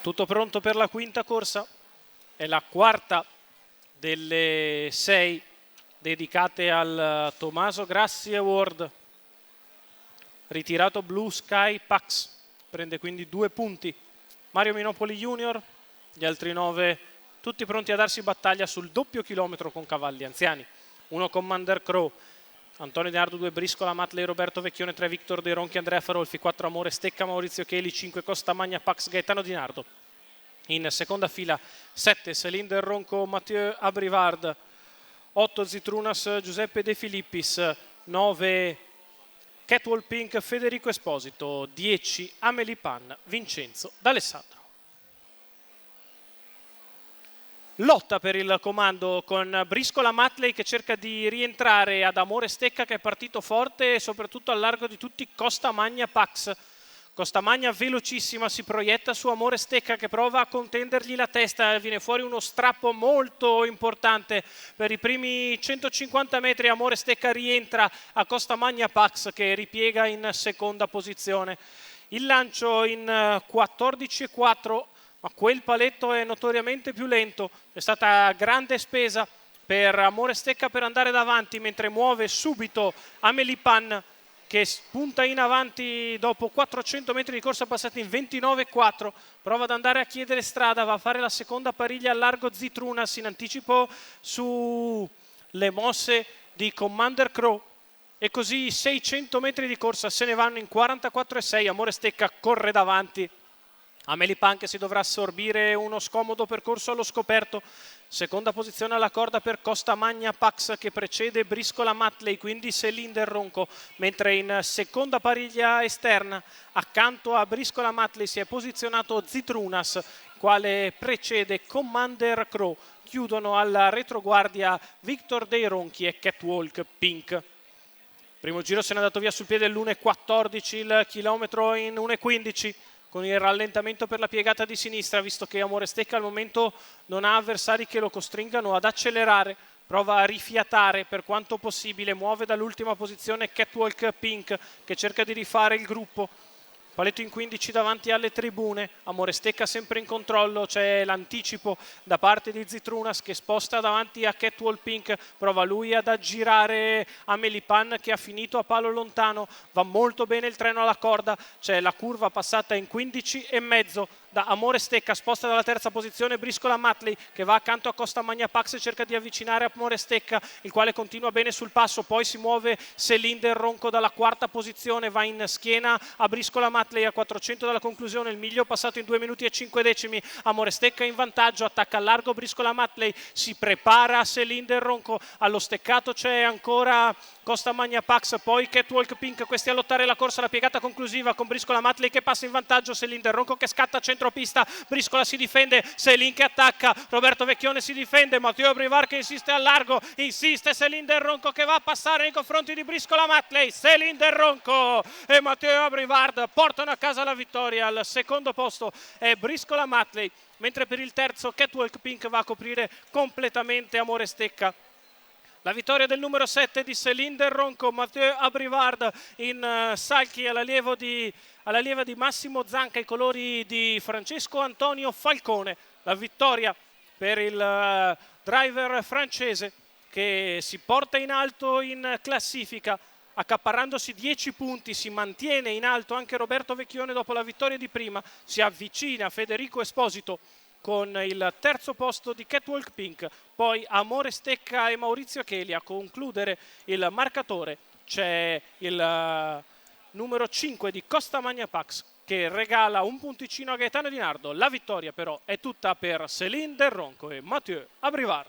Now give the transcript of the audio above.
Tutto pronto per la quinta corsa, è la quarta delle 6 dedicate al Tommaso Grassi Award. Ritirato Blue Sky Pax, prende quindi 2 punti. Mario Minopoli Junior, gli altri 9 tutti pronti a darsi battaglia sul doppio chilometro con cavalli anziani. 1 Commander Crow, Antonio Di Nardo, 2 Briscola Matley, Roberto Vecchione, 3 Victor De Ronchi, Andrea Farolfi, 4 Amore Stecca, Maurizio Cheli, 5 Costa Magna Pax, Gaetano Di Nardo. In seconda fila 7 Céline Del Ronco, Mathieu Abrivard, 8 Zitrunas, Giuseppe De Filippis, 9 Catwall Pink, Federico Esposito, 10 Amelie Pan, Vincenzo D'Alessandro. Lotta per il comando con Briscola Matley che cerca di rientrare ad Amore Stecca che è partito forte e soprattutto al largo di tutti Costa Magna Pax. Costa Magna velocissima si proietta su Amore Stecca che prova a contendergli la testa, viene fuori uno strappo molto importante per i primi 150 metri. Amore Stecca rientra a Costa Magna Pax che ripiega in seconda posizione. Il lancio in 14,4, ma quel paletto è notoriamente più lento, è stata grande spesa per Amore Stecca per andare davanti, mentre muove subito Amelie Pan che spunta in avanti dopo 400 metri di corsa passati in 29,4, prova ad andare a chiedere strada, va a fare la seconda pariglia al largo Zitrunas in anticipo sulle mosse di Commander Crow. E così 600 metri di corsa se ne vanno in 44,6, Amore Stecca corre davanti. Amelie Pan che si dovrà assorbire uno scomodo percorso allo scoperto. Seconda posizione alla corda per Costa Magna Pax che precede Briscola Matley, quindi Céline Del Ronco, mentre in seconda pariglia esterna accanto a Briscola Matley si è posizionato Zitrunas, quale precede Commander Crow. Chiudono alla retroguardia Victor De Ronchi e Catwalk Pink. Primo giro se n'è andato via sul piede l'1,14, il chilometro in 1,15. Con il rallentamento per la piegata di sinistra, visto che Amore Stecca al momento non ha avversari che lo costringano ad accelerare, prova a rifiatare per quanto possibile, muove dall'ultima posizione Catwalk Pink che cerca di rifare il gruppo. Paletto in 15 davanti alle tribune, Amore Stecca sempre in controllo, c'è l'anticipo da parte di Zitrunas che sposta davanti a Catwall Pink, prova lui ad aggirare Amelie Pan che ha finito a palo lontano, va molto bene il treno alla corda, c'è la curva passata in 15,5 da Amore Stecca, sposta dalla terza posizione Briscola Matley che va accanto a Costa Magna Pax e cerca di avvicinare Amore Stecca, il quale continua bene sul passo, poi si muove Céline Del Ronco dalla quarta posizione, va in schiena a Briscola Matley a 400 dalla conclusione, il miglio passato in 2 minuti e 5 decimi, Amore Stecca in vantaggio, attacca al largo Briscola Matley, si prepara Céline Del Ronco, allo steccato c'è ancora Costa Magna Pax, poi Catwalk Pink, questi a lottare la corsa, la piegata conclusiva con Briscola Matley che passa in vantaggio, Céline Del Ronco che scatta a centropista, Briscola si difende, Céline che attacca, Roberto Vecchione si difende, Mathieu Abrivard che insiste al largo, insiste Céline Del Ronco che va a passare nei confronti di Briscola Matley, Céline Del Ronco e Mathieu Abrivard portano a casa la vittoria. Al secondo posto è Briscola Matley, mentre per il terzo Catwalk Pink va a coprire completamente Amore Stecca. La vittoria del numero 7 di Céline Del Ronco, Mathieu Abrivard in salchi all'allieva di Massimo Zanca, i colori di Francesco Antonio Falcone. La vittoria per il driver francese che si porta in alto in classifica, accaparrandosi 10 punti, si mantiene in alto anche Roberto Vecchione dopo la vittoria di prima, si avvicina Federico Esposito con il terzo posto di Catwalk Pink, poi Amore Stecca e Maurizio Cheli a concludere il marcatore. C'è il numero 5 di Costa Magna Pax che regala un punticino a Gaetano Di Nardo. La vittoria però è tutta per Céline Del Ronco e Mathieu Abrivard.